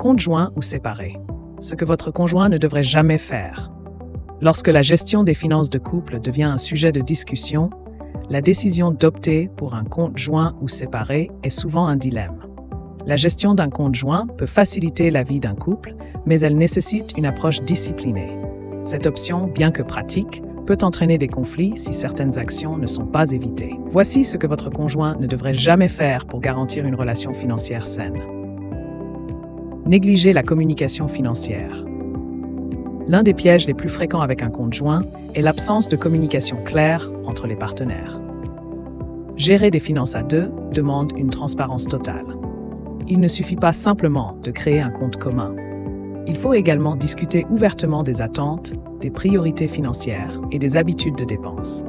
compte joint ou séparé. Ce que votre conjoint ne devrait jamais faire. Lorsque la gestion des finances de couple devient un sujet de discussion, la décision d'opter pour un compte joint ou séparé est souvent un dilemme. La gestion d'un compte joint peut faciliter la vie d'un couple, mais elle nécessite une approche disciplinée. Cette option, bien que pratique, peut entraîner des conflits si certaines actions ne sont pas évitées. Voici ce que votre conjoint ne devrait jamais faire pour garantir une relation financière saine. Négliger la communication financière. L'un des pièges les plus fréquents avec un compte joint est l'absence de communication claire entre les partenaires. Gérer des finances à deux demande une transparence totale. Il ne suffit pas simplement de créer un compte commun. Il faut également discuter ouvertement des attentes, des priorités financières et des habitudes de dépenses.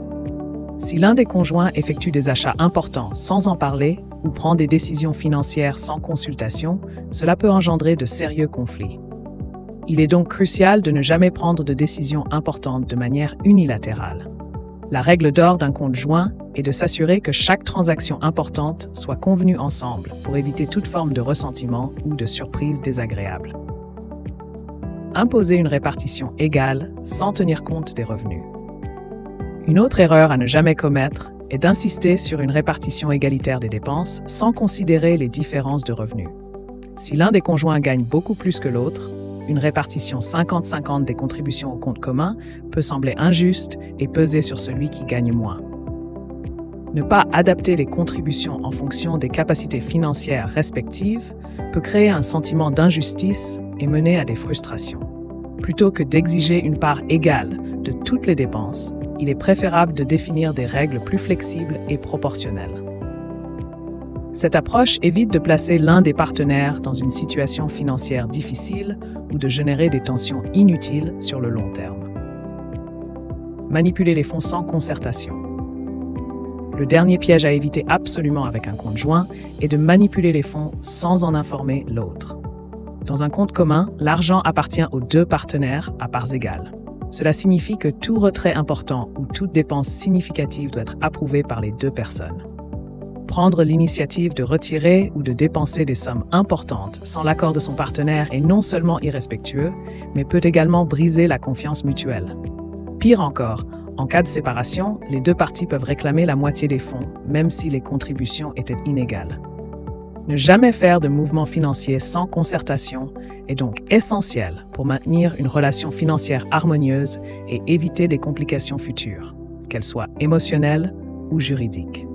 Si l'un des conjoints effectue des achats importants sans en parler ou prend des décisions financières sans consultation, cela peut engendrer de sérieux conflits. Il est donc crucial de ne jamais prendre de décisions importantes de manière unilatérale. La règle d'or d'un compte joint est de s'assurer que chaque transaction importante soit convenue ensemble pour éviter toute forme de ressentiment ou de surprise désagréable. Imposer une répartition égale sans tenir compte des revenus. Une autre erreur à ne jamais commettre est d'insister sur une répartition égalitaire des dépenses sans considérer les différences de revenus. Si l'un des conjoints gagne beaucoup plus que l'autre, une répartition 50-50 des contributions au compte commun peut sembler injuste et peser sur celui qui gagne moins. Ne pas adapter les contributions en fonction des capacités financières respectives peut créer un sentiment d'injustice et mener à des frustrations. Plutôt que d'exiger une part égale de toutes les dépenses, il est préférable de définir des règles plus flexibles et proportionnelles. Cette approche évite de placer l'un des partenaires dans une situation financière difficile ou de générer des tensions inutiles sur le long terme. Manipuler les fonds sans concertation. Le dernier piège à éviter absolument avec un compte joint est de manipuler les fonds sans en informer l'autre. Dans un compte commun, l'argent appartient aux deux partenaires à parts égales. Cela signifie que tout retrait important ou toute dépense significative doit être approuvé par les deux personnes. Prendre l'initiative de retirer ou de dépenser des sommes importantes sans l'accord de son partenaire est non seulement irrespectueux, mais peut également briser la confiance mutuelle. Pire encore, en cas de séparation, les deux parties peuvent réclamer la moitié des fonds, même si les contributions étaient inégales. Ne jamais faire de mouvements financiers sans concertation est donc essentiel pour maintenir une relation financière harmonieuse et éviter des complications futures, qu'elles soient émotionnelles ou juridiques.